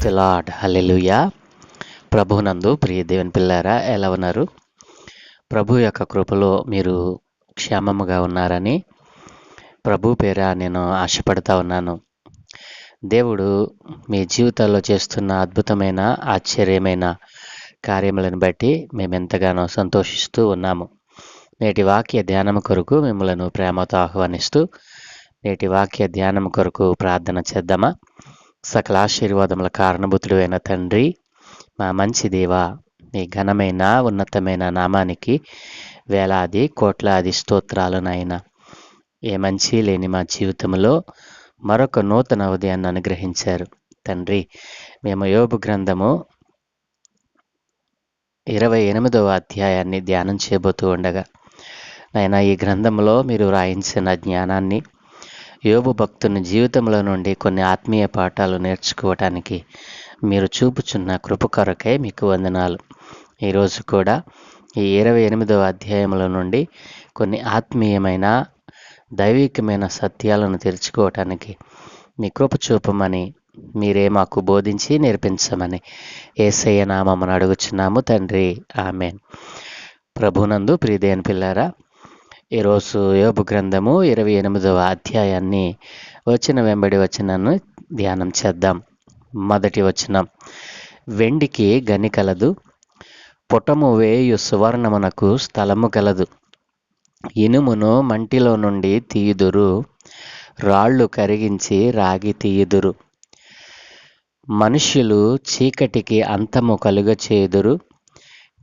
The lord. హల్లెలూయా. ప్రభునందు ప్రియ దేవుని పిల్లారా, ఎలా ఉన్నారు? ప్రభు యొక్క కృపలో మీరు క్షేమముగా ఉన్నారని ప్రభు పేర నేను ఆశపడతా ఉన్నాను. దేవుడు మీ జీవితాల్లో చేస్తున్న అద్భుతమైన ఆశ్చర్యమైన కార్యములను బట్టి మేమెంతగానో సంతోషిస్తూ ఉన్నాము. నేటి వాక్య ధ్యానం కొరకు మిమ్మలను ప్రేమతో ఆహ్వానిస్తూ నేటి వాక్య ధ్యానం కొరకు ప్రార్థన చేద్దామా? సకల ఆశీర్వాదముల కారణభూతుడు అయిన తండ్రి, మా మంచి దేవా, మీ ఘనమైన ఉన్నతమైన నామానికి వేలాది కోట్లాది స్తోత్రాలు నాయన. ఏ మంచి లేని మా జీవితంలో మరొక నూతన ఉదయాన్ని అనుగ్రహించారు తండ్రి. మేము యోబు గ్రంథము 28వ అధ్యాయాన్ని ధ్యానం చేయబోతూ ఉండగా నాయన, ఈ గ్రంథంలో మీరు రాయించిన జ్ఞానాన్ని యోబు భక్తుని జీవితంలో నుండి కొన్ని ఆత్మీయ పాఠాలు నేర్చుకోవటానికి మీరు చూపుచున్న కృప కొరకై మీకు వందనాలు. ఈరోజు కూడా ఈ 28వ అధ్యాయంలో నుండి కొన్ని ఆత్మీయమైన దైవికమైన సత్యాలను తెలుసుకోవటానికి మీ కృప చూపమని మీరే మాకు బోధించి నేర్పించమని యేసయ్య నామమున అడుగుచున్నాము తండ్రి, ఆమేన్. ప్రభునందు ప్రియదేవుని పిల్లారా, ఈరోజు యోబు గ్రంథము 28వ అధ్యాయాన్ని వచనం వెంబడి వచనాన్ని ధ్యానం చేద్దాం. మొదటి వచనం: వెండికి గని కలదు, పుటము వేయు సువర్ణమునకు స్థలము కలదు. ఇనుమును మంటిలో నుండి తీయుదురు, రాళ్ళు కరిగించి రాగి తీయుదురు. మనుష్యులు చీకటికి అంతము కలుగచేయుదురు,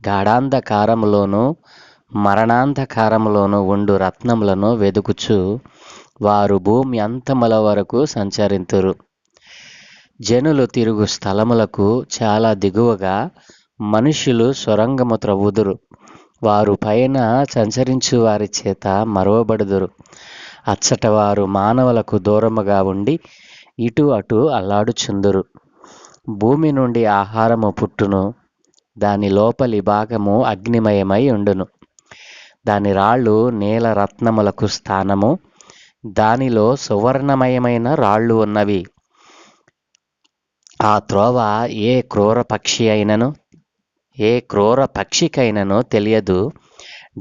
గాఢాంధకారములోను మరణాంధకారములోను ఉండు రత్నములను వెదుకుచు వారు భూమి అంతముల వరకు సంచరింతురు. జనులు తిరుగు స్థలములకు చాలా దిగువగా మనుష్యులు సొరంగము త్రవ్వుదురు. వారు పైన సంచరించు వారి చేత మరువబడుదురు. అచ్చట వారు మానవులకు దూరముగా ఉండి ఇటు అటు అల్లాడుచుందురు. భూమి నుండి ఆహారము పుట్టును, దాని లోపలి భాగము అగ్నిమయమై ఉండును. దాని రాళ్ళు నీల రత్నములకు స్థానము, దానిలో సువర్ణమయమైన రాళ్ళు ఉన్నవి. ఆ త్రోవ ఏ క్రూర పక్షికైనను తెలియదు,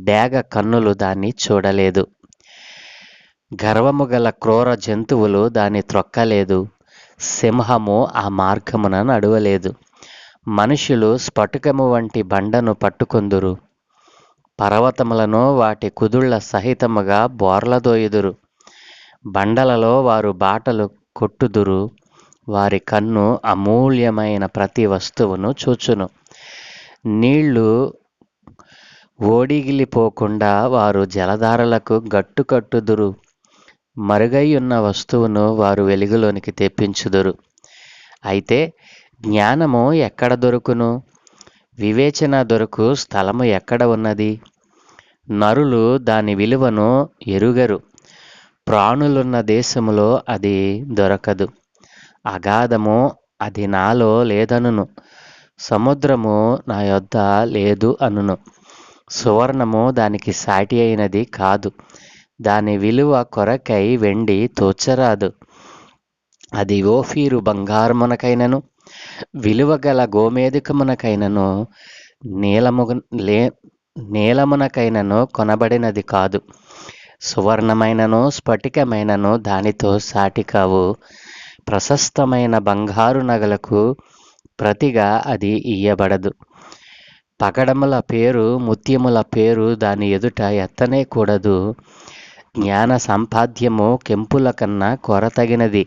డేగ కన్నులు దాన్ని చూడలేదు. గర్వము గల క్రూర జంతువులు దాన్ని త్రొక్కలేదు, సింహము ఆ మార్గమున నడువలేదు. మనుషులు స్ఫటికము వంటి బండను పట్టుకొందురు, పర్వతములను వాటి కుదుళ్ల సహితముగా బోర్లదోయుదురు. బండలలో వారు బాటలు కొట్టుదురు, వారి కన్ను అమూల్యమైన ప్రతి వస్తువును చూచును. నీళ్లు ఓడిగిలిపోకుండా వారు జలధారలకు గట్టు కట్టుదురు. మరుగైయున్న వస్తువును వారు వెలుగులోనికి తెప్పించుదురు. అయితే జ్ఞానము ఎక్కడ దొరుకును? వివేచన దొరకు స్థలము ఎక్కడ ఉన్నది? నరులు దాని విలువను ఎరుగరు, ప్రాణులున్న దేశములో అది దొరకదు. అగాధము అది నాలో లేదనును, సముద్రము నా యొద్ద లేదు అనును. సువర్ణము దానికి సాటి అయినది కాదు, దాని విలువ కొరకై వెండి తోచరాదు. అది ఓఫీరు బంగారమునకైనను విలువగల గోమేధికమునకైనను నీలమునకైనను కొనబడినది కాదు. సువర్ణమైనను స్ఫటికమైనను దానితో సాటి కావు. ప్రశస్తమైన బంగారు నగలకు ప్రతిగా అది ఇయ్యబడదు. పగడముల పేరు ముత్యముల పేరు దాని ఎదుట ఎత్తనే కూడదు. జ్ఞాన సంపాద్యము కెంపుల కన్నా కొరతగినది.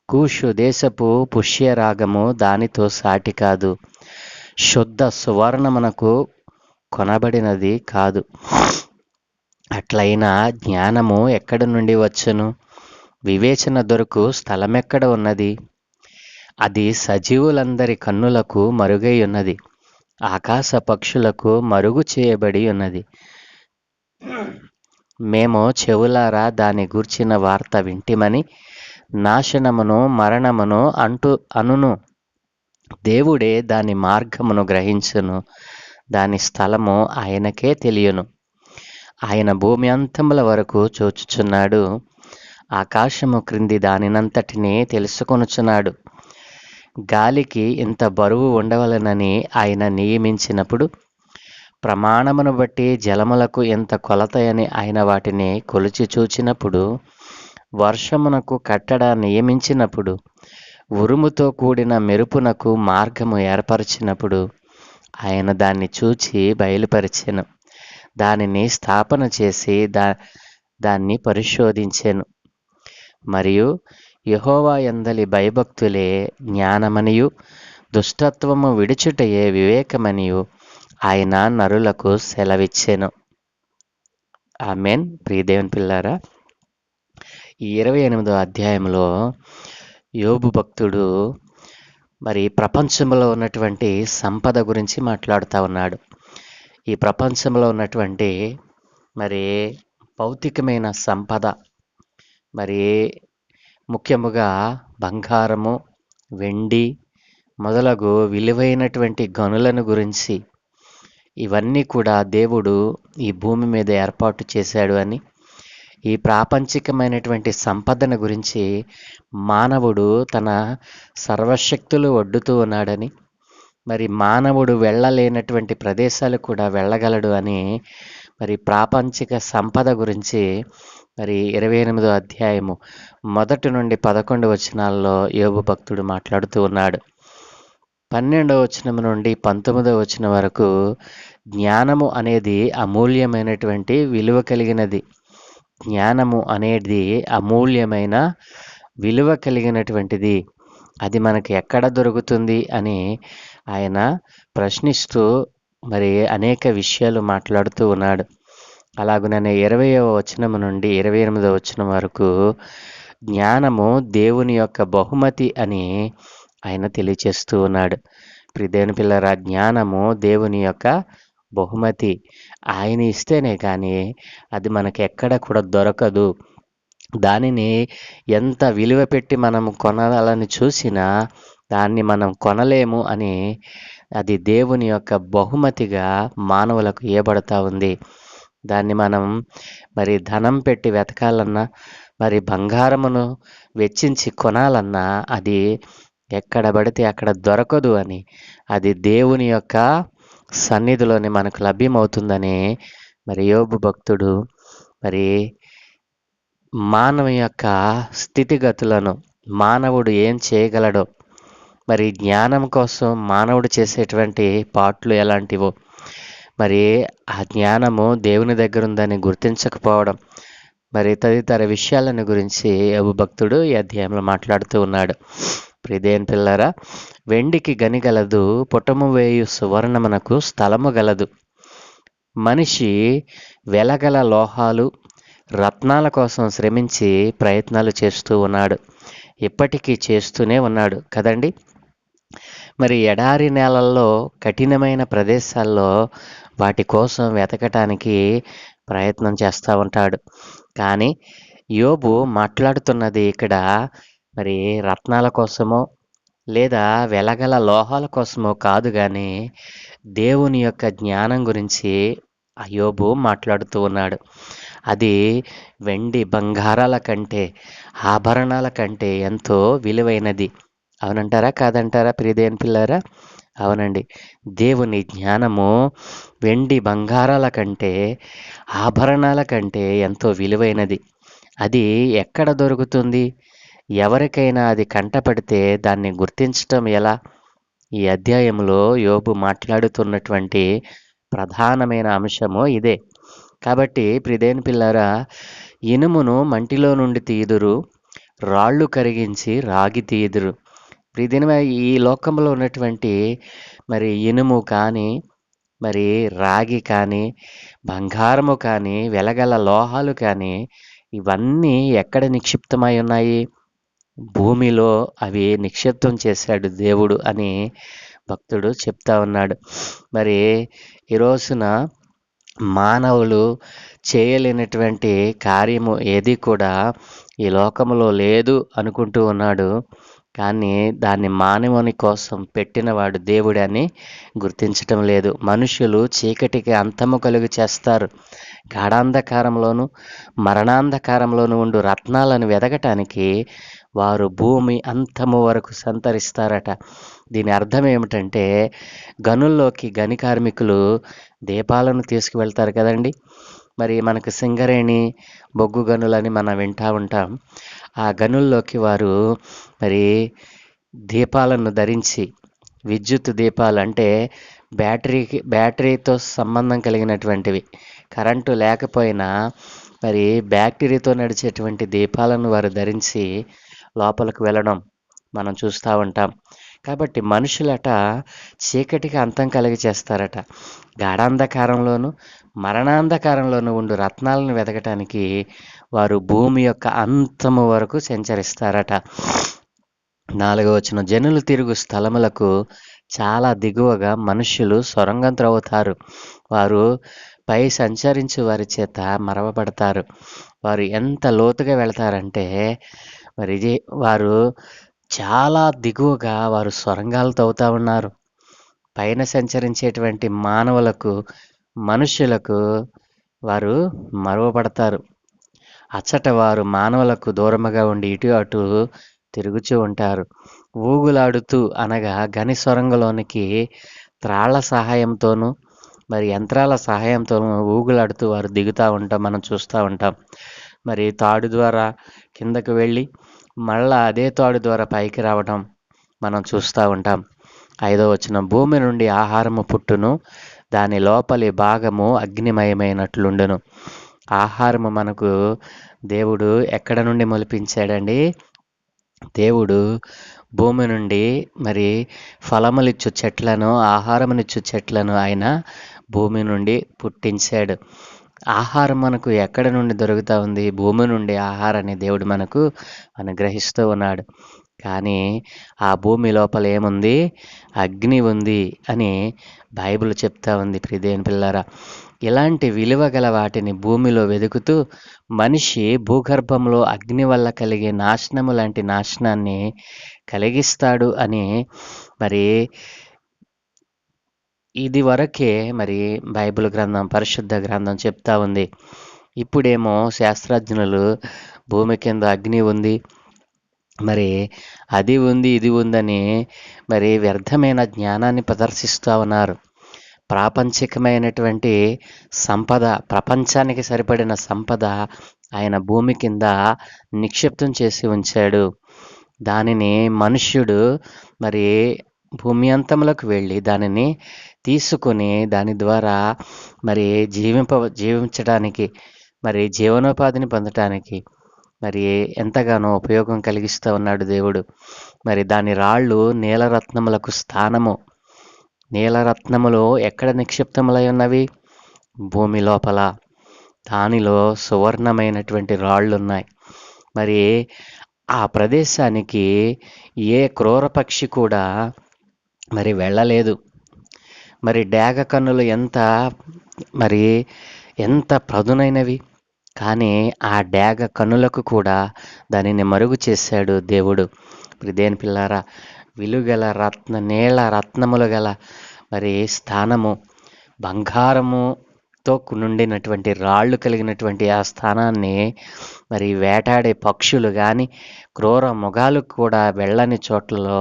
కూషు దేశపు పుష్యరాగము దానితో సాటి కాదు. శుద్ధ సువర్ణమునకు కొనబడినది కాదు. అట్లయినా జ్ఞానము ఎక్కడి నుండి వచ్చును? వివేచన దొరకు స్థలమెక్కడ ఉన్నది? అది సజీవులందరి కన్నులకు మరుగై ఉన్నది, ఆకాశ పక్షులకు మరుగు చేయబడి ఉన్నది. మేము చెవులారా దాని గూర్చిన వార్త వింటిమని నాశనమును మరణమును అనును. దేవుడే దాని మార్గమును గ్రహించును, దాని స్థలము ఆయనకే తెలియను. ఆయన భూమి అంతముల వరకు చూచుచున్నాడు, ఆకాశము క్రింది దానినంతటినీ తెలుసుకొనుచున్నాడు. గాలికి ఇంత బరువు ఉండవలెనని ఆయన నియమించినప్పుడు, ప్రమాణమును బట్టి జలములకు ఇంత కొలతయని ఆయన వాటిని కొలిచి చూచినప్పుడు, వర్షమునకు కట్టడ నియమించినప్పుడు, ఉరుముతో కూడిన మెరుపునకు మార్గము ఏర్పరచినప్పుడు, ఆయన దాన్ని చూచి బయలుపరిచెను. దానిని స్థాపన చేసి దాన్ని పరిశోధించెను. మరియు యెహోవా యందలి భయభక్తులే జ్ఞానమనియు, దుష్టత్వము విడుచుటయే వివేకమనియు ఆయన నరులకు సెలవిచ్చెను. ఆమేన్. ప్రియదేవుని పిల్లారా, ఈ 28వ అధ్యాయంలో యోబు భక్తుడు మరి ప్రపంచంలో ఉన్నటువంటి సంపద గురించి మాట్లాడుతూ ఉన్నాడు. ఈ ప్రపంచంలో ఉన్నటువంటి మరి భౌతికమైన సంపద, మరి ముఖ్యముగా బంగారము, వెండి మొదలగు విలువైనటువంటి గనులను గురించి, ఇవన్నీ కూడా దేవుడు ఈ భూమి మీద ఏర్పాటు చేశాడు అని, ఈ ప్రాపంచికమైనటువంటి సంపదన గురించి మానవుడు తన సర్వశక్తులు ఒడ్డుతూ ఉన్నాడని, మరి మానవుడు వెళ్ళలేనటువంటి ప్రదేశాలు కూడా వెళ్ళగలడు అని, మరి ప్రాపంచిక సంపద గురించి మరి 28వ అధ్యాయము 1 నుండి 11 వచనాల్లో యోబు భక్తుడు మాట్లాడుతూ ఉన్నాడు. 12వ వచనం నుండి 19వ వచనం వరకు జ్ఞానము అనేది అమూల్యమైనటువంటి విలువ కలిగినది. జ్ఞానము అనేది అమూల్యమైన విలువ కలిగినటువంటిది. అది మనకి ఎక్కడ దొరుకుతుంది అని ఆయన ప్రశ్నిస్తూ మరి అనేక విషయాలు మాట్లాడుతూ ఉన్నాడు. అలాగుననే 20వ వచనం నుండి 28వ వచనం వరకు జ్ఞానము దేవుని యొక్క బహుమతి అని ఆయన తెలియచేస్తూ ఉన్నాడు. ప్రియదేవుని పిల్లరా, జ్ఞానము దేవుని యొక్క బహుమతి. ఆయన ఇస్తేనే కానీ అది మనకి ఎక్కడ కూడా దొరకదు. దానిని ఎంత విలువ పెట్టి మనం కొనాలని చూసినా దాన్ని మనం కొనలేము అని, అది దేవుని యొక్క బహుమతిగా మానవులకు ఇవ్వబడతా ఉంది. దాన్ని మనం మరి ధనం పెట్టి వెతకాలన్నా, మరి బంగారమును వెచ్చించి కొనాలన్నా అది ఎక్కడ పడితే అక్కడ దొరకదు అని, అది దేవుని యొక్క సన్నిధిలోనే మనకు లభ్యమవుతుందని మరి యోబు భక్తుడు మరి మానవ యొక్క స్థితిగతులను, మానవుడు ఏం చేయగలడో, మరి జ్ఞానం కోసం మానవుడు చేసేటువంటి పాట్లు ఎలాంటివో, మరి ఆ జ్ఞానము దేవుని దగ్గర ఉందని గుర్తించకపోవడం, మరి తదితర విషయాలను గురించి యోబు భక్తుడు ఈ అధ్యాయంలో మాట్లాడుతూ ఉన్నాడు. ప్రియదేవుని పిల్లరా, వెండికి గని గలదు, పుటము వేయు సువర్ణమునకు స్థలము గలదు. మనిషి వెలగల లోహాలు, రత్నాల కోసం శ్రమించి ప్రయత్నాలు చేస్తూ ఉన్నాడు. ఇప్పటికీ చేస్తూనే ఉన్నాడు కదండి. మరి ఎడారి నేలల్లో, కఠినమైన ప్రదేశాల్లో వాటి కోసం వెతకటానికి ప్రయత్నం చేస్తూ ఉంటాడు. కానీ యోబు మాట్లాడుతున్నది ఇక్కడ మరి రత్నాల కోసమో లేదా వెలగల లోహాల కోసమో కాదు, కానీ దేవుని యొక్క జ్ఞానం గురించి యోబు మాట్లాడుతూ ఉన్నాడు. అది వెండి బంగారాల కంటే, ఆభరణాల కంటే ఎంతో విలువైనది. అవునంటారా కాదంటారా ప్రియదేవుని పిల్లారా? అవునండి. దేవుని జ్ఞానము వెండి బంగారాల కంటే, ఆభరణాల కంటే ఎంతో విలువైనది. అది ఎక్కడ దొరుకుతుంది? ఎవరికైనా అది కంటపడితే దాన్ని గుర్తించటం ఎలా? ఈ అధ్యాయంలో యోబు మాట్లాడుతున్నటువంటి ప్రధానమైన అంశము ఇదే. కాబట్టి ప్రియదేవుని పిల్లారా, ఇనుమును మంటిలో నుండి తీయుదురు, రాళ్ళు కరిగించి రాగి తీయుదురు. ప్రియదేవుని, ఈ లోకంలో ఉన్నటువంటి మరి ఇనుము కానీ, మరి రాగి కానీ, బంగారము కానీ, వెలగల లోహాలు కానీ, ఇవన్నీ ఎక్కడ నిక్షిప్తమై ఉన్నాయి? భూమిలో అవి నిక్షిప్తం చేశాడు దేవుడు అని భక్తుడు చెప్తా ఉన్నాడు. మరి ఈ రోజున మానవులు చేయలేనటువంటి కార్యము ఏది కూడా ఈ లోకంలో లేదు అనుకుంటూ ఉన్నాడు. కానీ దాన్ని మానవుని కోసం పెట్టినవాడు దేవుడని గుర్తించటం లేదు. మనుషులు చీకటికి అంతము కలుగు చేస్తారు. గాఢాంధకారంలోను, మరణాంధకారంలోను ఉండు రత్నాలను వెదకటానికి వారు భూమి అంతము వరకు సంతరిస్తారట. దీని అర్థం ఏమిటంటే, గనుల్లోకి గని కార్మికులు దీపాలను తీసుకువెళ్తారు కదండి. మరి మనకు సింగరేణి, బొగ్గు గనులని మనం వింటూ ఉంటాం. ఆ గనుల్లోకి వారు మరి దీపాలను ధరించి, విద్యుత్ దీపాలు అంటే బ్యాటరీతో సంబంధం కలిగినటువంటివి, కరెంటు లేకపోయినా మరి బ్యాటరీతో నడిచేటువంటి దీపాలను వారు ధరించి లోపలికి వెళ్ళడం మనం చూస్తూ ఉంటాం. కాబట్టి మనుషులట చీకటికి అంతం కలిగి చేస్తారట. గాఢాంధకారంలోను మరణాంధకారంలోను ఉండు రత్నాలను వెతకటానికి వారు భూమి యొక్క అంతము వరకు సంచరిస్తారట. 4వ వచనం, జనులు తిరుగు స్థలములకు చాలా దిగువగా మనుష్యులు సొరంగం త్రవ్వుతారు. వారు పై సంచరించు వారి చేత మరవబడతారు. వారు ఎంత లోతుగా వెళతారంటే మరి వారు చాలా దిగువగా వారు సొరంగాలు తవ్వుతూ ఉన్నారు. పైన సంచరించేటువంటి మనుషులకు వారు మరువబడతారు. అచ్చట వారు మానవులకు దూరముగా ఉండి ఇటు అటు తిరుగుచూ ఉంటారు. ఊగులాడుతూ అనగా గని సొరంగంలోనికి త్రాళ్ల సహాయంతోనూ మరి యంత్రాల సహాయంతోనూ ఊగులాడుతూ వారు దిగుతూ ఉంటాం, మనం చూస్తూ ఉంటాం. మరి తాడు ద్వారా కిందకు వెళ్ళి మళ్ళా అదే తాడు ద్వారా పైకి రావడం మనం చూస్తూ ఉంటాం. 5వ వచనం, భూమి నుండి ఆహారము పుట్టును, దాని లోపలి భాగము అగ్నిమయమైనట్లుండును. ఆహారము మనకు దేవుడు ఎక్కడ నుండి మొలిపించాడండి? దేవుడు భూమి నుండి మరి ఫలములిచ్చు చెట్లను, ఆహారమునిచ్చు చెట్లను ఆయన భూమి నుండి పుట్టించాడు. ఆహారం మనకు ఎక్కడ నుండి దొరుకుతూ ఉంది? భూమి నుండి ఆహారాన్ని దేవుడు మనకు అనుగ్రహిస్తూ ఉన్నాడు. కానీ ఆ భూమి లోపల ఏముంది? అగ్ని ఉంది అని బైబిల్ చెప్తా ఉంది. ప్రియదేవుని పిల్లారా, ఇలాంటి విలువ గల వాటిని భూమిలో వెతుకుతూ మనిషి భూగర్భంలో అగ్ని వల్ల కలిగే నాశనము లాంటి నాశనాన్ని కలిగిస్తాడు అని మరి ఇది వరకే మరి బైబిల్ గ్రంథం, పరిశుద్ధ గ్రంథం చెప్తా ఉంది. ఇప్పుడేమో శాస్త్రజ్ఞులు భూమి కింద అగ్ని ఉంది, మరి అది ఉంది ఇది ఉందని మరి వ్యర్థమైన జ్ఞానాన్ని ప్రదర్శిస్తూ ఉన్నారు. ప్రాపంచికమైనటువంటి సంపద, ప్రపంచానికి సరిపడిన సంపద ఆయన భూమి కింద నిక్షిప్తం చేసి ఉంచాడు. దానిని మనుష్యుడు మరి భూమి అంతములకు వెళ్ళి దానిని తీసుకుని దాని ద్వారా మరి జీవించడానికి, మరి జీవనోపాధిని పొందటానికి మరి ఎంతగానో ఉపయోగం కలిగిస్తూ ఉన్నాడు దేవుడు. మరి దాని రాళ్ళు నీలరత్నములకు స్థానము. నీలరత్నములు ఎక్కడ నిక్షిప్తములై ఉన్నవి? భూమి లోపల. దానిలో సువర్ణమైనటువంటి రాళ్ళు ఉన్నాయి. మరి ఆ ప్రదేశానికి ఏ క్రూర పక్షి కూడా మరి వెళ్ళలేదు. మరి డేగ కన్నులు ఎంత పదునైనవి, కానీ ఆ డేగ కన్నులకు కూడా దానిని మరుగు చేశాడు దేవుడు. దేని పిల్లారా, విలుగల నీల రత్నములు గల మరి స్థానము, బంగారముతో నుండినటువంటి రాళ్ళు కలిగినటువంటి ఆ స్థానాన్ని మరి వేటాడే పక్షులు కానీ క్రూర మృగాలు కూడా వెళ్ళని చోట్లలో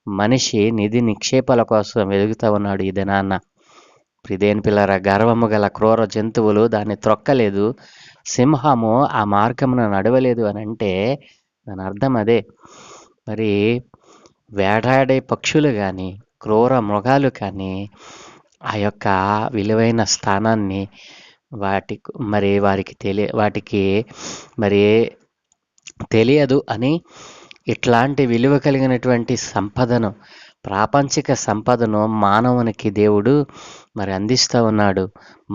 మనిషి నిధి నిక్షేపాల కోసం వెలుగుతూ ఉన్నాడు ఈ దినాన్న. ప్రిదేని పిల్లరా, గర్వము గల క్రూర జంతువులు దాన్ని త్రొక్కలేదు, సింహము ఆ మార్గమున నడవలేదు అని అంటే దాని అర్థం అదే. మరి వేటాడే పక్షులు కానీ క్రూర మృగాలు కానీ ఆ యొక్క విలువైన స్థానాన్ని వాటికి మరి తెలియదు అని ఇట్లాంటి విలువ కలిగినటువంటి సంపదను, ప్రాపంచిక సంపదను మానవునికి దేవుడు మరి అందిస్తూ ఉన్నాడు.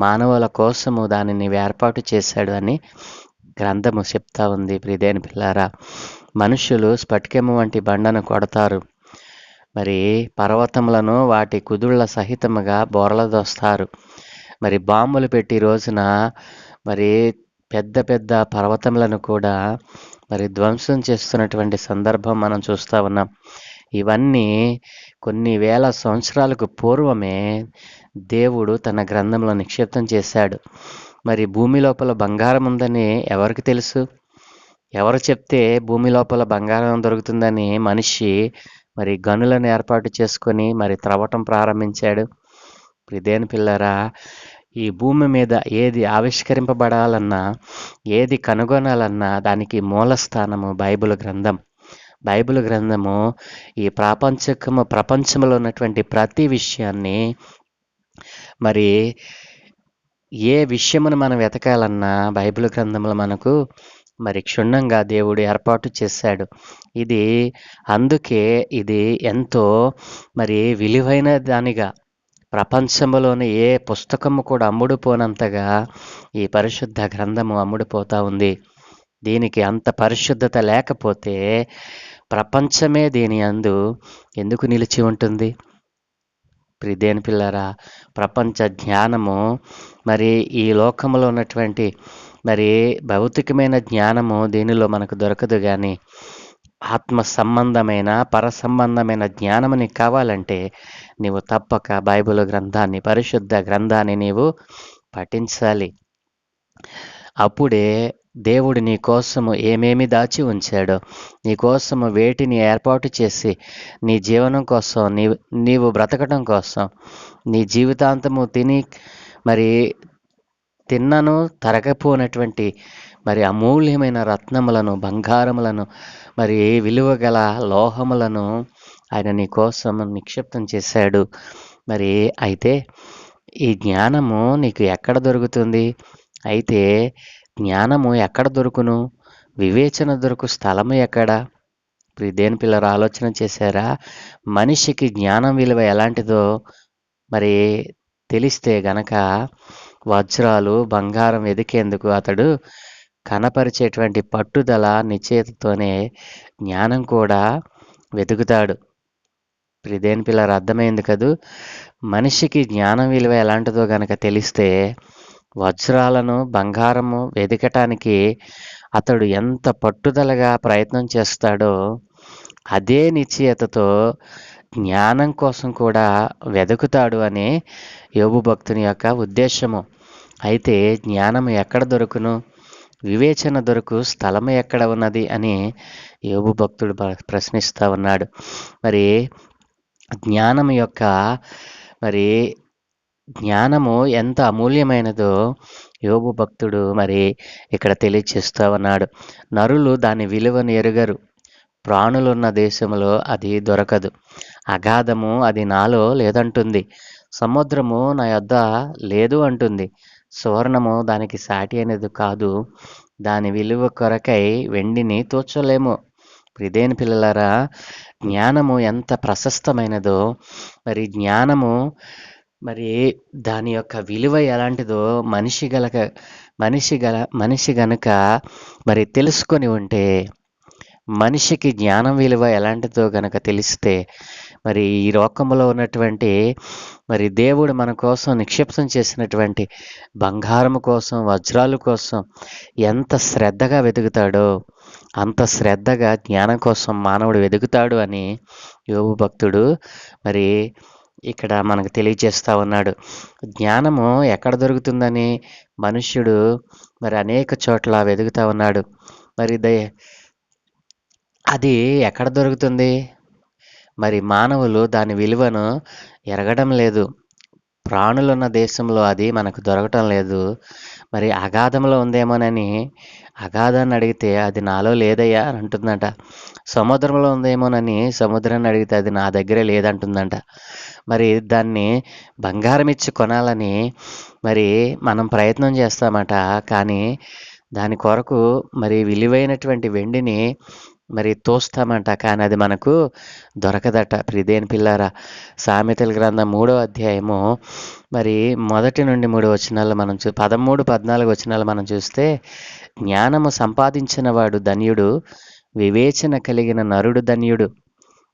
మానవుల కోసము దానిని ఏర్పాటు చేశాడు అని గ్రంథము చెప్తా ఉంది. ప్రియదేని పిల్లారా, మనుషులు స్ఫటికము వంటి బండను కొడతారు, మరి పర్వతములను వాటి కుదుళ్ల సహితముగా బోర్లదోస్తారు. మరి బాంబులు పెట్టి రోజున మరి పెద్ద పెద్ద పర్వతములను కూడా మరి ధ్వంసం చేస్తున్నటువంటి సందర్భం మనం చూస్తూ ఉన్నాం. ఇవన్నీ కొన్ని వేల సంవత్సరాలకు పూర్వమే దేవుడు తన గ్రంథంలో నిక్షిప్తం చేశాడు. మరి భూమి లోపల బంగారం ఉందని ఎవరికి తెలుసు? ఎవరు చెప్తే భూమి లోపల బంగారం దొరుకుతుందని మనిషి మరి గనులను ఏర్పాటు చేసుకొని మరి త్రవ్వటం ప్రారంభించాడు. దేని పిల్లరా, ఈ భూమి మీద ఏది ఆవిష్కరింపబడాలన్నా, ఏది కనుగొనాలన్నా దానికి మూల స్థానము బైబిల్ గ్రంథం. బైబిల్ గ్రంథము ఈ ప్రపంచంలో ఉన్నటువంటి ప్రతి విషయాన్ని, మరి ఏ విషయమును మనం వెతకాలన్నా బైబిల్ గ్రంథంలో మనకు మరి క్షుణ్ణంగా దేవుడు ఏర్పాటు చేశాడు. అందుకే ఇది ఎంతో మరి విలువైన దానిగా, ప్రపంచంలోని ఏ పుస్తకము కూడా అమ్ముడుపోనంతగా ఈ పరిశుద్ధ గ్రంథము అమ్ముడుపోతా ఉంది. దీనికి అంత పరిశుద్ధత లేకపోతే ప్రపంచమే దీని యందు ఎందుకు నిలిచి ఉంటుంది? దేని పిల్లరా, ప్రపంచ జ్ఞానము మరి ఈ లోకంలో ఉన్నటువంటి మరి భౌతికమైన జ్ఞానము దీనిలో మనకు దొరకదు. కానీ ఆత్మ సంబంధమైన పర సంబంధమైన జ్ఞానము నీకు కావాలంటే నీవు తప్పక బైబిల్ గ్రంథాన్ని, పరిశుద్ధ గ్రంథాన్ని నీవు పఠించాలి. అప్పుడే దేవుడు నీ కోసము ఏమేమి దాచి ఉంచాడో, నీ కోసము వేటిని ఏర్పాటు చేసి నీ జీవనం కోసం, నీవు బ్రతకడం కోసం, నీ జీవితాంతము మరి తిన్నను తరగపోనటువంటి మరి అమూల్యమైన రత్నములను, బంగారములను, మరి విలువ గల లోహములను ఆయన నీ కోసం నిక్షిప్తం చేశాడు. మరి అయితే ఈ జ్ఞానము నీకు ఎక్కడ దొరుకుతుంది? అయితే జ్ఞానము ఎక్కడ దొరుకును? వివేచన దొరుకు స్థలము ఎక్కడ? దేని పిల్లలు ఆలోచన చేశారా? మనిషికి జ్ఞానం విలువ ఎలాంటిదో మరి తెలిస్తే గనక వజ్రాలు, బంగారం వెదికేందుకు అతడు కనపరిచేటువంటి పట్టుదల, నిశ్చయతతోనే జ్ఞానం కూడా వెతుకుతాడు. దేని పిల్లలు అర్థమైంది కదూ? మనిషికి జ్ఞానం విలువ ఎలాంటిదో గనక తెలిస్తే వజ్రాలను, బంగారము వెదకటానికి అతడు ఎంత పట్టుదలగా ప్రయత్నం చేస్తాడో అదే నిశ్చయతతో జ్ఞానం కోసం కూడా వెతుకుతాడు అని యోబు భక్తుని యొక్క ఉద్దేశము. అయితే జ్ఞానం ఎక్కడ దొరుకును? వివేచన దొరుకు స్థలము ఎక్కడ ఉన్నది అని యోబు భక్తుడు ప్రశ్నిస్తూ ఉన్నాడు. మరి జ్ఞానం యొక్క మరి జ్ఞానము ఎంత అమూల్యమైనదో యోబు భక్తుడు మరి ఇక్కడ తెలియచేస్తూ ఉన్నాడు. నరులు దాని విలువను ఎరుగరు. ప్రాణులున్న దేశంలో అది దొరకదు. అగాధము అది నాలో లేదంటుంది. సముద్రము నా యొద్ద లేదు అంటుంది. సువర్ణము దానికి సాటి అనేది కాదు. దాని విలువ కొరకై వెండిని తోచలేము. దేని పిల్లలారా, జ్ఞానము ఎంత ప్రశస్తమైనదో, మరి జ్ఞానము మరి దాని యొక్క విలువ ఎలాంటిదో మనిషి గనుక మరి తెలుసుకొని ఉంటే, మనిషికి జ్ఞానం విలువ ఎలాంటిదో గనక తెలిస్తే, మరి ఈ లోకంలో ఉన్నటువంటి మరి దేవుడు మన కోసం నిక్షిప్తం చేసినటువంటి బంగారం కోసం, వజ్రాల కోసం ఎంత శ్రద్ధగా వెతుకుతాడో అంత శ్రద్ధగా జ్ఞానం కోసం మానవుడు వెతుకుతాడు అని యోబు భక్తుడు మరి ఇక్కడ మనకు తెలియజేస్తూ ఉన్నాడు. జ్ఞానము ఎక్కడ దొరుకుతుందని మనుష్యుడు మరి అనేక చోట్ల వెతుకుతూ ఉన్నాడు. మరి అది ఎక్కడ దొరుకుతుంది? మరి మానవులు దాని విలువను ఎరగడం లేదు. ప్రాణులున్న దేశంలో అది మనకు దొరకటం లేదు. మరి అగాధంలో ఉందేమోనని అగాధాన్ని అడిగితే అది నాలో లేదయ్యా అని అంటుందంట. సముద్రంలో ఉందేమోనని సముద్రాన్ని అడిగితే అది నా దగ్గరే లేదంటుందంట. మరి దాన్ని బంగారం ఇచ్చి కొనాలని మరి మనం ప్రయత్నం చేస్తామట. కానీ దాని కొరకు మరి విలువైనటువంటి వెండిని మరి తోస్తామంట. కానీ అది మనకు దొరకదట. ప్రియదేని పిల్లారా, సామెతల గ్రంథం 3వ అధ్యాయము మరి 1 నుండి 3 వచనాలు మనం 13, 14 వచనాలు మనం చూస్తే, జ్ఞానము సంపాదించిన వాడు ధన్యుడు, వివేచన కలిగిన నరుడు ధన్యుడు.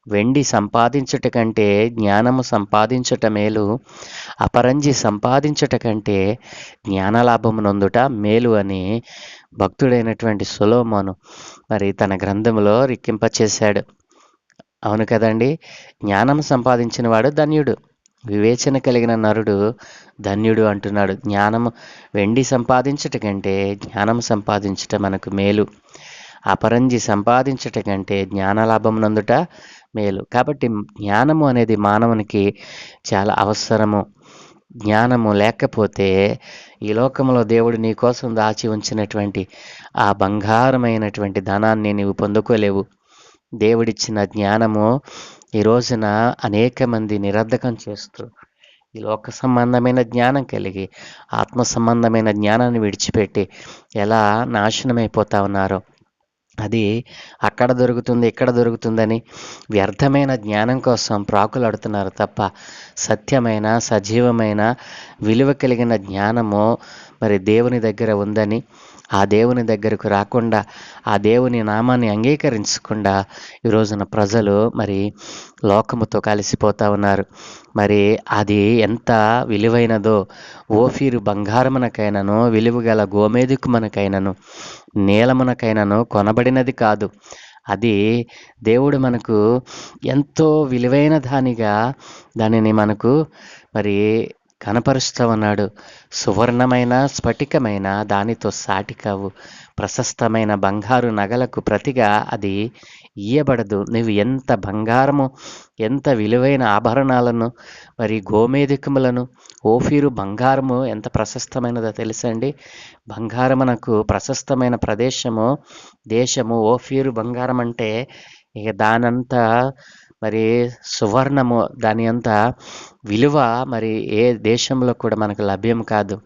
వెండి సంపాదించుట కంటే జ్ఞానము సంపాదించుట మేలు, అపరంజి సంపాదించుట కంటే జ్ఞానలాభము నొందుట మేలు అని భక్తుడైనటువంటి సొలొమోను మరి తన గ్రంథంలో రిక్కింపచేశాడు. అవును కదండి. జ్ఞానం సంపాదించిన వాడు ధన్యుడు, వివేచన కలిగిన నరుడు ధన్యుడు అంటున్నాడు. వెండి సంపాదించుట కంటే జ్ఞానం సంపాదించుట మనకు మేలు. అపరంజి సంపాదించట కంటే జ్ఞానలాభం నందుట మేలు. కాబట్టి జ్ఞానము అనేది మానవునికి చాలా అవసరము. జ్ఞానము లేకపోతే ఈ లోకంలో దేవుడు నీ కోసం దాచి ఉంచినటువంటి ఆ బంగారమైనటువంటి ధనాన్ని నీవు పొందుకోలేవు. దేవుడిచ్చిన జ్ఞానము ఈ రోజున అనేక మంది నిరర్ధకం చేస్తూ ఈ లోక సంబంధమైన జ్ఞానం కలిగి ఆత్మ సంబంధమైన జ్ఞానాన్ని విడిచిపెట్టి ఎలా నాశనమైపోతా ఉన్నారో, అది అక్కడ దొరుకుతుంది ఇక్కడ దొరుకుతుందని వ్యర్థమైన జ్ఞానం కోసం ప్రాకులాడుతున్నారు తప్ప సత్యమైన సజీవమైన విలువ కలిగిన జ్ఞానము మరి దేవుని దగ్గర ఉందని, ఆ దేవుని దగ్గరకు రాకుండా ఆ దేవుని నామాన్ని అంగీకరించకుండా ఈ రోజున ప్రజలు మరి లోకముతో కలిసిపోతూ ఉన్నారు. మరి అది ఎంత విలువైనదో ఓఫీరు బంగారమునకైనను విలువగల గోమేధికమునకైనను నీలమునకైనను కొనబడినది కాదు. అది దేవుడు మనకు ఎంతో విలువైన దానిని మనకు మరి కనపరుస్తూ ఉన్నాడు. సువర్ణమైన స్ఫటికమైన దానితో సాటి కావు. ప్రశస్తమైన బంగారు నగలకు ప్రతిగా అది ఇయ్యబడదు. నువ్వు ఎంత బంగారము, ఎంత విలువైన ఆభరణాలను, మరి గోమేధికములను, ఓఫీరు బంగారము ఎంత ప్రశస్తమైనదో తెలుసండి. బంగారమునకు ప్రశస్తమైన దేశము ఓఫీరు బంగారం అంటే ఇక దానంతా మరి సువర్ణము, దాని అంత విలువ మరి ఏ దేశంలో కూడా మనకు లభ్యం కాదు.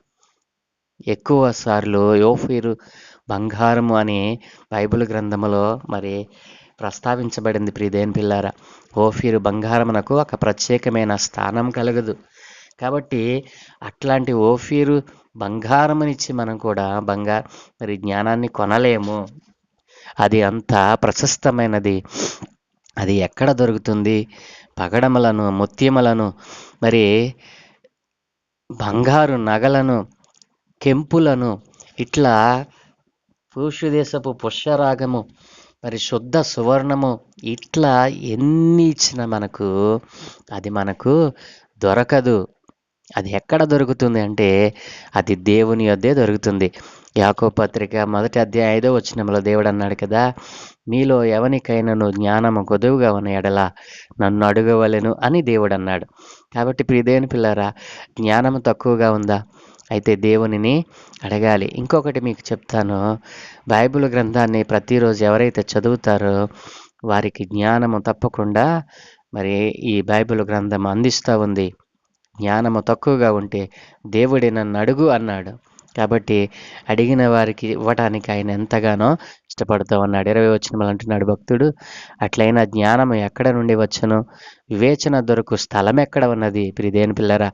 ఎక్కువ సార్లు ఓఫీరు బంగారము అని బైబిల్ గ్రంథములో మరి ప్రస్తావించబడింది. ప్రియదేని పిల్లారా, ఓఫీరు బంగారమునకు ఒక ప్రత్యేకమైన స్థానం కలగదు. కాబట్టి అట్లాంటి ఓఫీరు బంగారమునిచ్చి మనం కూడా మరి జ్ఞానాన్ని కొనలేము. అది అంత ప్రశస్తమైనది. అది ఎక్కడ దొరుకుతుంది? పగడములను, ముత్యములను, మరి బంగారు నగలను, కెంపులను, ఇట్లా దేశపు పుష్యరాగము, మరి శుద్ధ సువర్ణము, ఇట్లా ఎన్ని ఇచ్చినా అది మనకు దొరకదు. అది ఎక్కడ దొరుకుతుంది అంటే అది దేవుని యొద్దే దొరుకుతుంది. యాకోబు పత్రిక 1వ అధ్యాయం 5వ వచనంలో దేవుడు అన్నాడు కదా, మీలో ఎవనికైనాను జ్ఞానము కొదువుగా ఉన్న ఎడల నన్ను అడగవలెను అని దేవుడు అన్నాడు. కాబట్టి ప్రియదేవుని పిల్లారా, జ్ఞానం తక్కువగా ఉందా? అయితే దేవునిని అడగాలి. ఇంకొకటి మీకు చెప్తాను, బైబిల్ గ్రంథాన్ని ప్రతిరోజు ఎవరైతే చదువుతారో వారికి జ్ఞానము తప్పకుండా మరి ఈ బైబిల్ గ్రంథం అందిస్తూ ఉంది. జ్ఞానము తక్కువగా ఉంటే దేవుడే నన్ను అడుగు అన్నాడు. కాబట్టి అడిగిన వారికి ఇవ్వటానికి ఆయన ఎంతగానో ఇష్టపడుతూ ఉన్నాడు. 20వ వచనంలో అంటున్నాడు భక్తుడు, అట్లయినా జ్ఞానము ఎక్కడ నుండి వచ్చును? వివేచన దొరకు స్థలం ఎక్కడ ఉన్నది? ప్రియదేని పిల్లరా,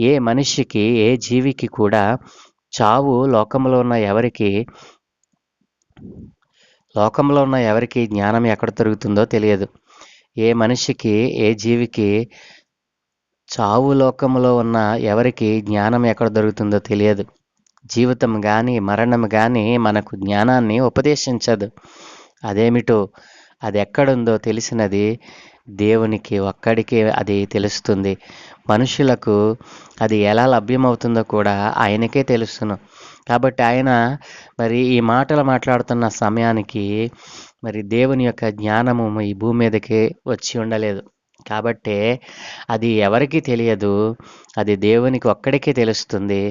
ఏ మనిషికి ఏ జీవికి కూడా చావు లోకంలో ఉన్న ఎవరికి జ్ఞానం ఎక్కడ దొరుకుతుందో తెలియదు. ఏ మనిషికి ఏ జీవికి చావు లోకంలో ఉన్న ఎవరికి జ్ఞానం ఎక్కడ దొరుకుతుందో తెలియదు. జీవితం కానీ మరణం కానీ మనకు జ్ఞానాన్ని ఉపదేశించదు. అదేమిటో, అది ఎక్కడుందో తెలిసినది దేవునికి ఒక్కడికే అది తెలుస్తుంది. మనుషులకు అది ఎలా లభ్యమవుతుందో కూడా ఆయనకే తెలుసును. కాబట్టి ఆయన మరి ఈ మాటలు మాట్లాడుతున్న సమయానికి మరి దేవుని యొక్క జ్ఞానము ఈ భూమి మీదకి వచ్చి ఉండలేదు. కాబట్టే అది ఎవరికీ తెలియదు. అది దేవునికి ఒక్కడికే తెలుస్తుంది.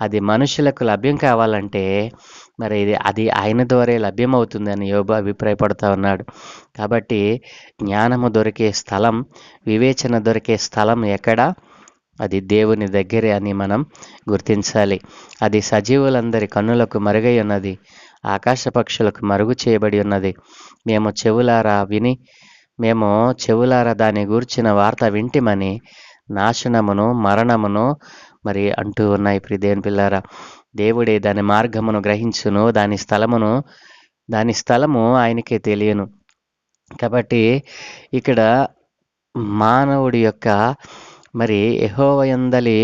అది మనుషులకు లభ్యం కావాలంటే మరి అది ఆయన ద్వారా లభ్యమవుతుందని యోబు అభిప్రాయపడుతూ ఉన్నాడు. కాబట్టి జ్ఞానము దొరికే స్థలం, వివేచన దొరికే స్థలం ఎక్కడ? అది దేవుని దగ్గరే అని మనం గుర్తించాలి. అది సజీవులందరి కన్నులకు మరుగై ఉన్నది, ఆకాశ పక్షులకు మరుగు చేయబడి ఉన్నది. మేము చెవులారా దాని గూర్చిన వార్త వింటిమని నాశనమును మరణమును మరి అంటూ ఉన్నాయి. ప్రియదేవుని పిల్లారా, దేవుడే దాని మార్గమును గ్రహించును, దాని స్థలము ఆయనకే తెలియను. కాబట్టి ఇక్కడ మానవుడి యొక్క మరి యెహోవా యందలి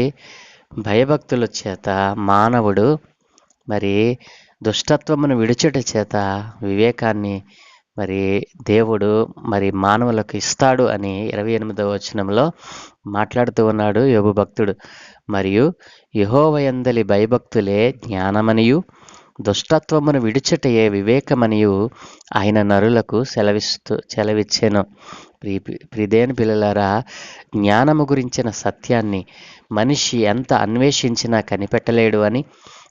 భయభక్తుల చేత మానవుడు మరి దుష్టత్వమును విడుచుట చేత వివేకాన్ని మరి దేవుడు మరి మానవులకు ఇస్తాడు అని 28వ వచనంలో మాట్లాడుతూ ఉన్నాడు యోబు భక్తుడు. మరియు యెహోవా యందలి భయభక్తులే జ్ఞానమనియు దుష్టత్వమును విడుచుటయే వివేకమనియు ఆయన నరులకు సెలవిచ్చెను. ప్రిదేని పిల్లలారా, జ్ఞానము గురించిన సత్యాన్ని మనిషి ఎంత అన్వేషించినా కనిపెట్టలేడు అని,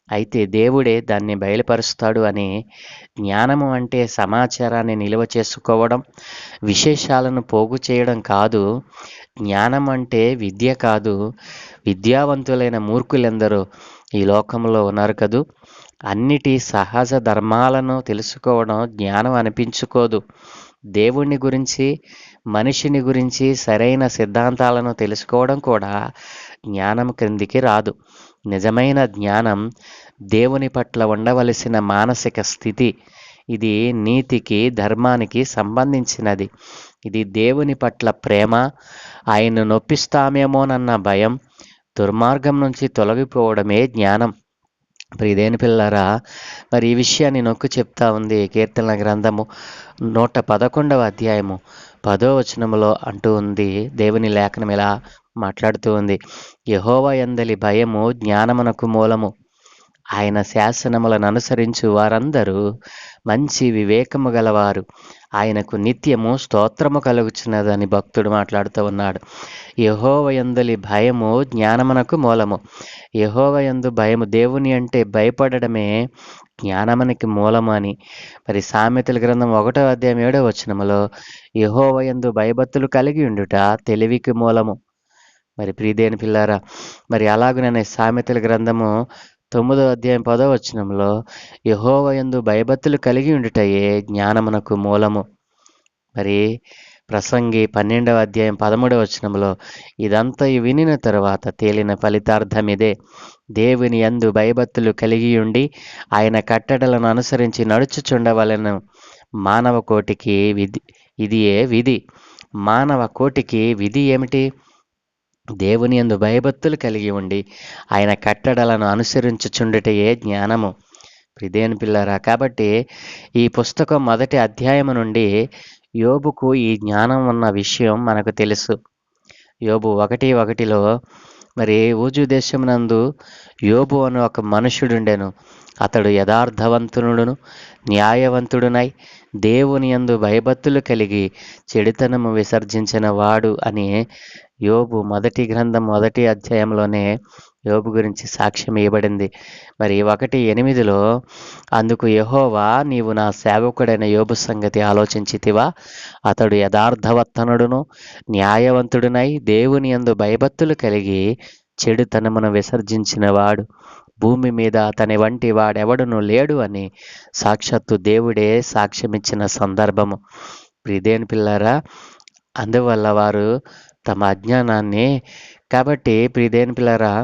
అయితే దేవుడే దాన్ని బయలుపరుస్తాడు అని. జ్ఞానము అంటే సమాచారాన్ని నిల్వ చేసుకోవడం, విశేషాలను పోగు చేయడం కాదు. జ్ఞానం అంటే విద్య కాదు. విద్యావంతులైన మూర్ఖులెందరో ఈ లోకంలో ఉన్నారు కదూ. అన్నిటి సహజ ధర్మాలను తెలుసుకోవడం జ్ఞానం అనిపించుకోదు. దేవుణ్ణి గురించి, మనిషిని గురించి సరైన సిద్ధాంతాలను తెలుసుకోవడం కూడా జ్ఞానం క్రిందికి రాదు. నిజమైన జ్ఞానం దేవుని పట్ల ఉండవలసిన మానసిక స్థితి. ఇది నీతికి, ధర్మానికి సంబంధించినది. ఇది దేవుని పట్ల ప్రేమ, ఆయన్ను నొప్పిస్తామేమోనన్న భయం, దుర్మార్గం నుంచి తొలగిపోవడమే జ్ఞానం. ప్రియదేని పిల్లరా, మరి ఈ విషయాన్ని నొక్కి చెప్తా ఉంది కీర్తనల గ్రంథము 111వ అధ్యాయము 10వ వచనములో అంటూ ఉంది. దేవుని లేఖనం ఇలా మాట్లాడుతూ ఉంది. యెహోవా యందలి భయము జ్ఞానమునకు మూలము, ఆయన శాసనములను అనుసరించు వారందరూ మంచి వివేకము గలవారు. ఆయనకు నిత్యము స్తోత్రము కలుగుచున్నదని భక్తుడు మాట్లాడుతూ ఉన్నాడు. యెహోవా యందలి భయము జ్ఞానమునకు మూలము. యెహోవా యందు భయము, దేవుని అంటే భయపడడమే జ్ఞానమునికి మూలము అని. మరి సామెతల గ్రంథం 1వ అధ్యాయం 7వ వచనములో యెహోవా యందు భయభక్తులు కలిగి ఉండుట తెలివికి మూలము. మరి ప్రియదేని పిల్లారా, మరి అలాగుననే సామెతల గ్రంథము 9వ అధ్యాయం 10వ వచనంలో యెహోవా యందు భయభక్తులు కలిగి ఉండుటయే జ్ఞానమునకు మూలము. మరి ప్రసంగి 12వ అధ్యాయం 13వ వచనంలో ఇదంతా వినిన తరువాత తేలిన ఫలితార్థమిదే, దేవుని యందు భయభక్తులు కలిగి ఉండి ఆయన కట్టడలను అనుసరించి నడుచుచుండవలెను. మానవ కోటికి ఇదియే విధి. మానవ కోటికి విధి ఏమిటి? దేవుని యందు భయభక్తులు కలిగి ఉండి ఆయన కట్టడలను అనుసరించుచుండుటయే జ్ఞానము. ప్రియదేని పిల్లరా, కాబట్టి ఈ పుస్తకం మొదటి అధ్యాయము నుండి యోబుకు ఈ జ్ఞానం ఉన్న విషయం మనకు తెలుసు. యోబు 1:1లో మరి ఊజు దేశమునందు యోబు అను ఒక మనుషుడుండెను. అతడు యథార్థవంతుడును న్యాయవంతుడునై దేవుని యందు భయభక్తులు కలిగి చెడుతనము విసర్జించిన వాడు అని యోబు మొదటి అధ్యాయంలోనే యోబు గురించి సాక్ష్యం ఇవ్వబడింది. మరి 1:8లో అందుకు యెహోవా, నీవు నా సేవకుడైన యోబు సంగతి ఆలోచించితివా? అతడు యథార్థవర్తనుడును న్యాయవంతుడునై దేవుని యందు భయభక్తులు కలిగి చెడుతనమును విసర్జించిన వాడు. భూమి మీద అతని వంటి వాడెవడును లేడు అని సాక్షాత్తు దేవుడే సాక్ష్యమిచ్చిన సందర్భము. ప్రియదేని పిల్లారా, అందువల్ల వారు తమ అజ్ఞానాన్ని, కాబట్టి ప్రియదేని పిల్లారా,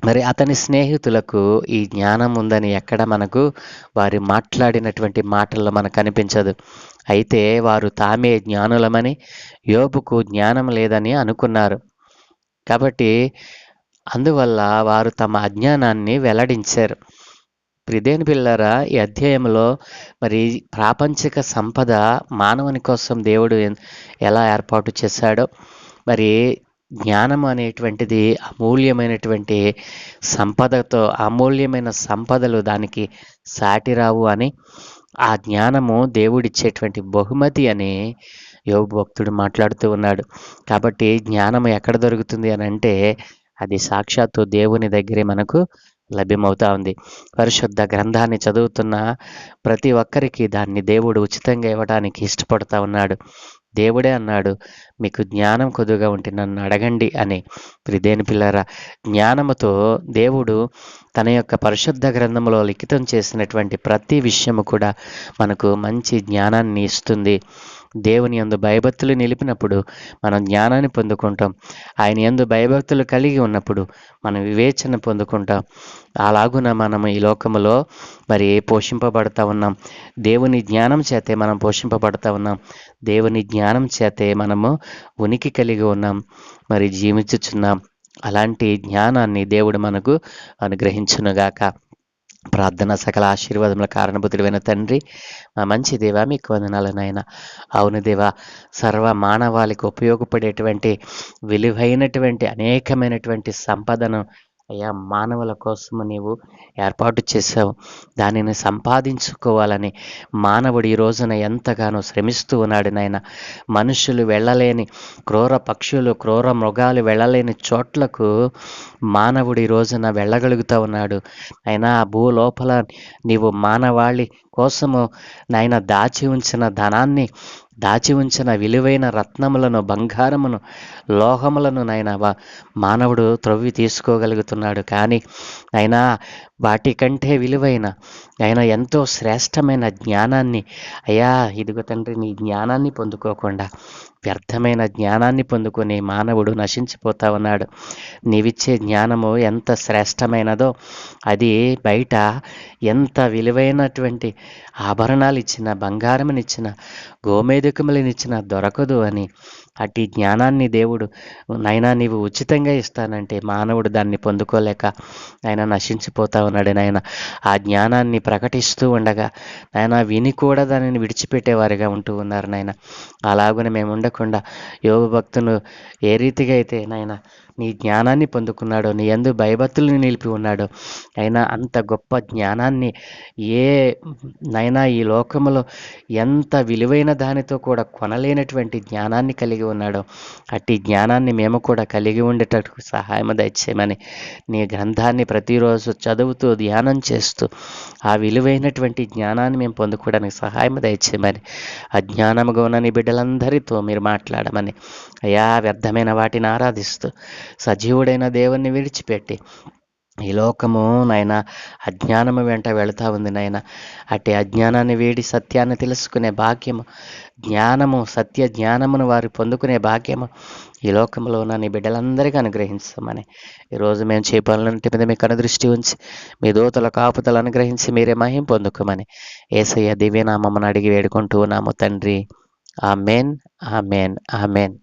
మరి అతని స్నేహితులకు ఈ జ్ఞానం ఉందని ఎక్కడ మనకు వారి మాట్లాడినటువంటి మాటల్లో మనకు కనిపించదు. అయితే వారు తామే జ్ఞానులమని, యోబుకు జ్ఞానం లేదని అనుకున్నారు. కాబట్టి అందువల్ల వారు తమ అజ్ఞానాన్ని వెల్లడించారు. ప్రియదేని పిల్లారా, ఈ అధ్యాయంలో మరి ప్రాపంచిక సంపద మానవుని కోసం దేవుడు ఎలా ఏర్పాటు చేశాడో, మరి జ్ఞానం అనేటువంటిది అమూల్యమైనటువంటి అమూల్యమైన సంపదలు దానికి సాటిరావు అని, ఆ జ్ఞానము దేవుడిచ్చేటువంటి బహుమతి అని యోబు భక్తుడు మాట్లాడుతూ ఉన్నాడు. కాబట్టి జ్ఞానం ఎక్కడ దొరుకుతుంది అని అంటే అది సాక్షాత్తు దేవుని దగ్గరే మనకు లభ్యమవుతా ఉంది. పరిశుద్ధ గ్రంథాన్ని చదువుతున్న ప్రతి ఒక్కరికి దాన్ని దేవుడు ఉచితంగా ఇవ్వడానికి ఇష్టపడుతూ ఉన్నాడు. దేవుడే అన్నాడు, మీకు జ్ఞానం కొద్దిగా ఉంటే నన్ను అడగండి అని. ప్రియదేని పిల్లరా, జ్ఞానముతో దేవుడు తన యొక్క పరిశుద్ధ గ్రంథంలో లిఖితం చేసినటువంటి ప్రతి విషయము కూడా మనకు మంచి జ్ఞానాన్ని ఇస్తుంది. దేవుని యందు భయభక్తులు నిలిపినప్పుడు మనం జ్ఞానాన్ని పొందుకుంటాం. ఆయన యందు భయభక్తులు కలిగి ఉన్నప్పుడు మనం వివేచన పొందుకుంటాం. అలాగున మనం ఈ లోకములో మరి పోషింపబడతా ఉన్నాం. దేవుని జ్ఞానం చేతే మనం పోషింపబడతా ఉన్నాం. దేవుని జ్ఞానం చేతే మనము ఉనికి కలిగి ఉన్నాం, మరి జీవించుచున్నాం. అలాంటి జ్ఞానాన్ని దేవుడు మనకు అనుగ్రహించునుగాక. ప్రార్థన. సకల ఆశీర్వాదముల కారణభూతుడైన తండ్రి, మా మంచి దేవా, మీకు వందనాలు నాయన. అవును దేవా, సర్వ మానవాళికి ఉపయోగపడేటువంటి విలువైనటువంటి అనేకమైనటువంటి సంపదను అయ్యా మానవుల కోసము నీవు ఏర్పాటు చేశావు. దానిని సంపాదించుకోవాలని మానవుడు ఈ రోజున ఎంతగానో శ్రమిస్తూ ఉన్నాడు నాయన. మనుషులు వెళ్ళలేని క్రూర పక్షులు, క్రూర మృగాలు వెళ్ళలేని చోట్లకు మానవుడు ఈ రోజున వెళ్ళగలుగుతూ ఉన్నాడు. అయినా ఆ భూలోపల నీవు మానవాళి కోసము నాయన దాచి ఉంచిన ధనాన్ని, దాచి ఉంచిన విలువైన రత్నములను, బంగారమును, లోహములను నాయన మానవుడు త్రవ్వి తీసుకోగలుగుతున్నాడు. కానీ అయినా వాటికంటే విలువైన ఆయన ఎంతో శ్రేష్టమైన జ్ఞానాన్ని, అయ్యా ఇదిగో తండ్రి, నీ జ్ఞానాన్ని పొందుకోకుండా వ్యర్థమైన జ్ఞానాన్ని పొందుకొని మానవుడు నశించిపోతా ఉన్నాడు. నీవిచ్చే జ్ఞానము ఎంత శ్రేష్టమైనదో అది బయట ఎంత విలువైనటువంటి ఆభరణాలు ఇచ్చిన, బంగారమునిచ్చిన, గోమేధికములనిచ్చిన దొరకదు అని అట్టి జ్ఞానాన్ని దేవుడు నాయనా నీవు ఉచితంగా ఇస్తానంటే మానవుడు దాన్ని పొందుకోలేక ఆయన నశించిపోతా ఉన్నాడు నాయన. ఆ జ్ఞానాన్ని ప్రకటిస్తూ ఉండగా నాయన విని కూడా దానిని విడిచిపెట్టేవారిగా ఉంటూ ఉన్నారు నాయన. అలాగున మేము ఉండకుండా యోగ భక్తులు ఏ రీతిగా అయితే నాయన నీ జ్ఞానాన్ని పొందుకున్నాడో, నీ యందు భయభక్తులను నిలిపి ఉన్నాడో, అయినా అంత గొప్ప జ్ఞానాన్ని ఏ నైనా ఈ లోకములో ఎంత విలువైన దానితో కూడా కొనలేనటువంటి జ్ఞానాన్ని కలిగి ఉన్నాడో అట్టి జ్ఞానాన్ని మేము కూడా కలిగి ఉండేటట్టు సహాయం దయచేయమని నీ గ్రంథాన్ని ప్రతిరోజు చదువుతూ ధ్యానం చేస్తూ ఆ విలువైనటువంటి జ్ఞానాన్ని మేము పొందుకోవడానికి సహాయం దయచేయమని, అజ్ఞానముగా ఉన్న నీ బిడ్డలందరితో మీరు మాట్లాడమని, అయా వ్యర్థమైన వాటిని ఆరాధిస్తూ సజీవుడైన దేవుణ్ణి విడిచిపెట్టి ఈ లోకము నాయన అజ్ఞానము వెంట వెళుతూ ఉంది నాయన. అట్టి అజ్ఞానాన్ని వీడి సత్యాన్ని తెలుసుకునే భాగ్యము, జ్ఞానము, సత్య జ్ఞానమును వారు పొందుకునే భాగ్యము ఈ లోకంలో ఉన్న నీ బిడ్డలందరికీ అనుగ్రహించమని, ఈరోజు మేము చేపాలన్నింటి మీద మీకు అనుదృష్టి ఉంచి మీ దూతల కాపుతలు అనుగ్రహించి మీరే మహిం పొందుకోమని యేసయ్య దివ్యనామమును అడిగి వేడుకుంటూ ఉన్నాము తండ్రి. Amen, amen, amen.